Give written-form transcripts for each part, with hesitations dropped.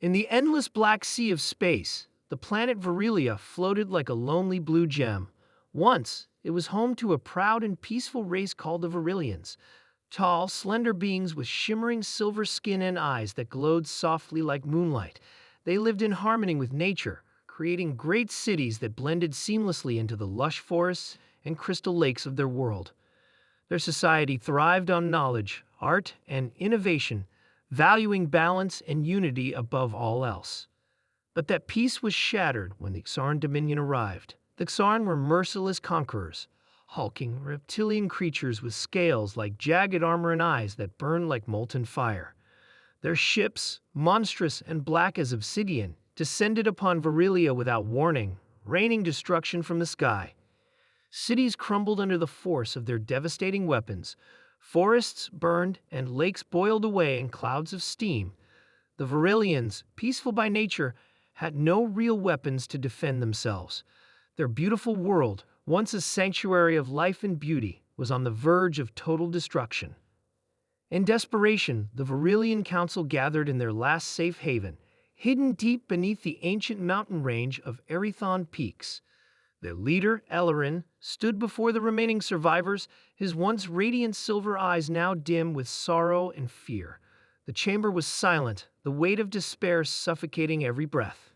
In the endless black sea of space, the planet Virilia floated like a lonely blue gem. Once, it was home to a proud and peaceful race called the Virilians, tall, slender beings with shimmering silver skin and eyes that glowed softly like moonlight. They lived in harmony with nature, creating great cities that blended seamlessly into the lush forests and crystal lakes of their world. Their society thrived on knowledge, art, and innovation, valuing balance and unity above all else. But that peace was shattered when the Xarn Dominion arrived. The Xarn were merciless conquerors, hulking reptilian creatures with scales like jagged armor and eyes that burned like molten fire. Their ships, monstrous and black as obsidian, descended upon Virilia without warning, raining destruction from the sky. Cities crumbled under the force of their devastating weapons. Forests burned and lakes boiled away in clouds of steam. The Virilians, peaceful by nature, had no real weapons to defend themselves. Their beautiful world, once a sanctuary of life and beauty, was on the verge of total destruction. In desperation, the Virilian Council gathered in their last safe haven, hidden deep beneath the ancient mountain range of Erithon Peaks. Their leader, Elerin, stood before the remaining survivors, his once radiant silver eyes now dim with sorrow and fear. The chamber was silent, the weight of despair suffocating every breath.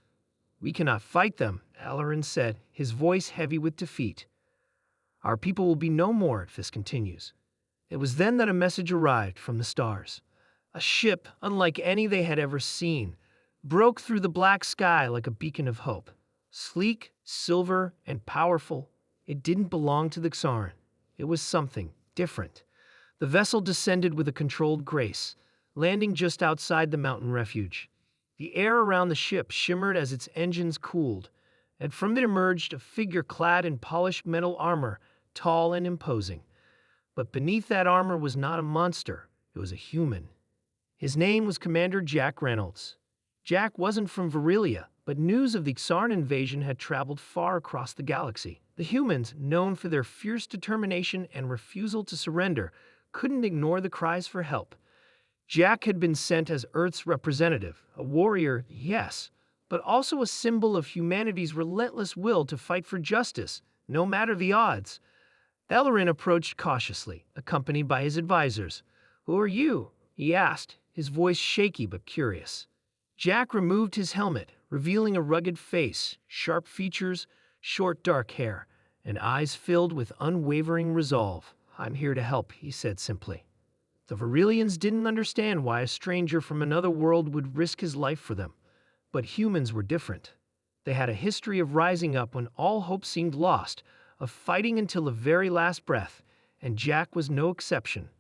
"We cannot fight them," Elerin said, his voice heavy with defeat. "Our people will be no more if this continues." It was then that a message arrived from the stars. A ship, unlike any they had ever seen, broke through the black sky like a beacon of hope. Sleek, silver, and powerful, it didn't belong to the Xarn. It was something different. The vessel descended with a controlled grace, landing just outside the mountain refuge. The air around the ship shimmered as its engines cooled, and from it emerged a figure clad in polished metal armor, tall and imposing. But beneath that armor was not a monster, it was a human. His name was Commander Jack Reynolds. Jack wasn't from Virilia, but news of the Xarn invasion had traveled far across the galaxy. The humans, known for their fierce determination and refusal to surrender, couldn't ignore the cries for help. Jack had been sent as Earth's representative, a warrior, yes, but also a symbol of humanity's relentless will to fight for justice, no matter the odds. Elerin approached cautiously, accompanied by his advisors. "Who are you?" he asked, his voice shaky but curious. Jack removed his helmet, revealing a rugged face, sharp features, short dark hair, and eyes filled with unwavering resolve. "I'm here to help," he said simply. The Virilians didn't understand why a stranger from another world would risk his life for them. But humans were different. They had a history of rising up when all hope seemed lost, of fighting until the very last breath, and Jack was no exception.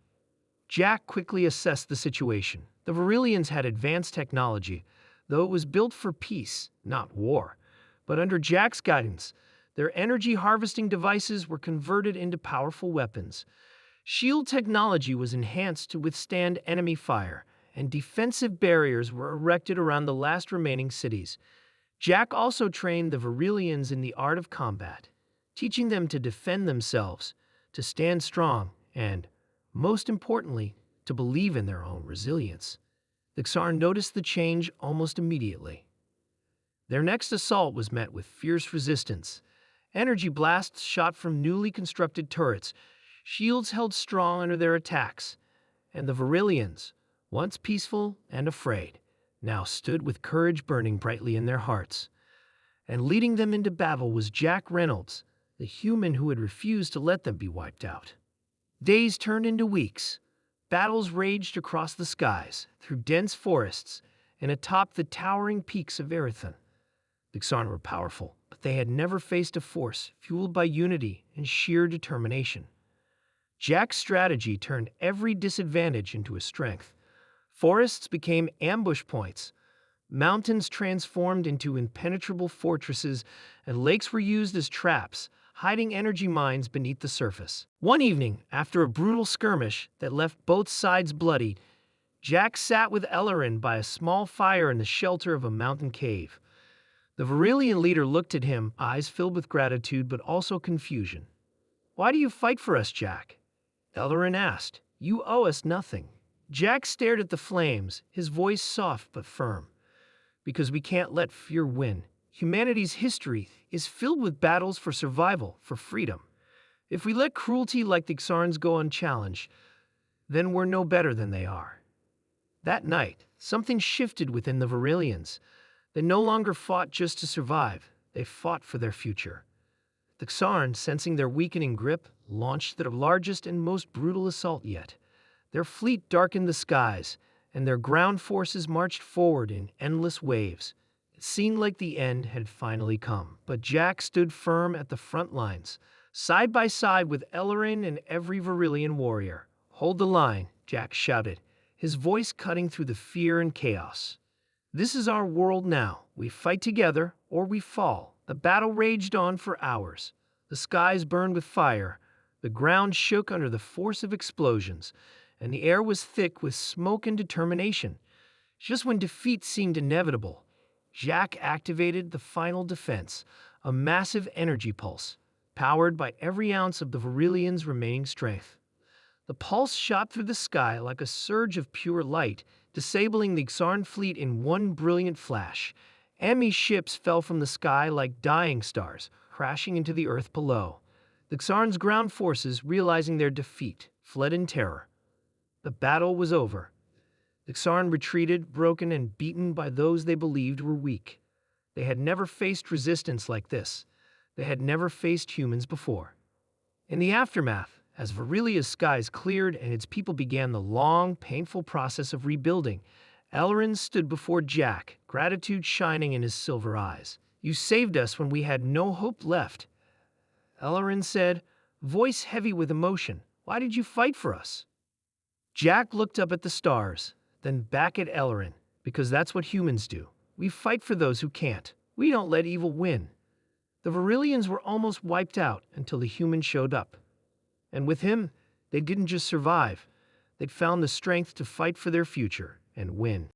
Jack quickly assessed the situation. The Virilians had advanced technology, though it was built for peace, not war. But under Jack's guidance, their energy harvesting devices were converted into powerful weapons. Shield technology was enhanced to withstand enemy fire, and defensive barriers were erected around the last remaining cities. Jack also trained the Virilians in the art of combat, teaching them to defend themselves, to stand strong, and, most importantly, to believe in their own resilience. The Xarn noticed the change almost immediately. Their next assault was met with fierce resistance. Energy blasts shot from newly constructed turrets. Shields held strong under their attacks, and the Virilians, once peaceful and afraid, now stood with courage burning brightly in their hearts. And leading them into battle was Jack Reynolds, the human who had refused to let them be wiped out. Days turned into weeks. Battles raged across the skies, through dense forests, and atop the towering peaks of Erithon. The Xarn were powerful, but they had never faced a force fueled by unity and sheer determination. Jack's strategy turned every disadvantage into a strength. Forests became ambush points, mountains transformed into impenetrable fortresses, and lakes were used as traps, hiding energy mines beneath the surface. One evening, after a brutal skirmish that left both sides bloodied, Jack sat with Elerin by a small fire in the shelter of a mountain cave. The Virilian leader looked at him, eyes filled with gratitude but also confusion. "Why do you fight for us, Jack?" Elerin asked. "You owe us nothing." Jack stared at the flames, his voice soft but firm. because we can't let fear win. Humanity's history is filled with battles for survival, for freedom. If we let cruelty like the Xarns go unchallenged, then we're no better than they are. That night, something shifted within the Varillians. They no longer fought just to survive, they fought for their future. The Xarn, sensing their weakening grip, launched their largest and most brutal assault yet. Their fleet darkened the skies, and their ground forces marched forward in endless waves. It seemed like the end had finally come, but Jack stood firm at the front lines, side by side with Ellerin and every Varillian warrior. "Hold the line," Jack shouted, his voice cutting through the fear and chaos. "This is our world now. We fight together, or we fall." The battle raged on for hours. The skies burned with fire, the ground shook under the force of explosions, and the air was thick with smoke and determination. Just when defeat seemed inevitable, Jack activated the final defense, a massive energy pulse, powered by every ounce of the Varillians' remaining strength. The pulse shot through the sky like a surge of pure light, disabling the Xarn fleet in one brilliant flash. Enemy ships fell from the sky like dying stars, crashing into the earth below. The Xarn's ground forces, realizing their defeat, fled in terror. The battle was over. The Xarn retreated, broken and beaten by those they believed were weak. They had never faced resistance like this. They had never faced humans before. In the aftermath, as Varilia's skies cleared and its people began the long, painful process of rebuilding, Ellerin stood before Jack, gratitude shining in his silver eyes. "You saved us when we had no hope left," Ellerin said, voice heavy with emotion. "Why did you fight for us?" Jack looked up at the stars, then back at Ellerin, "Because that's what humans do. We fight for those who can't. We don't let evil win." The Varillians were almost wiped out until the human showed up. And with him, they didn't just survive. They'd found the strength to fight for their future and win.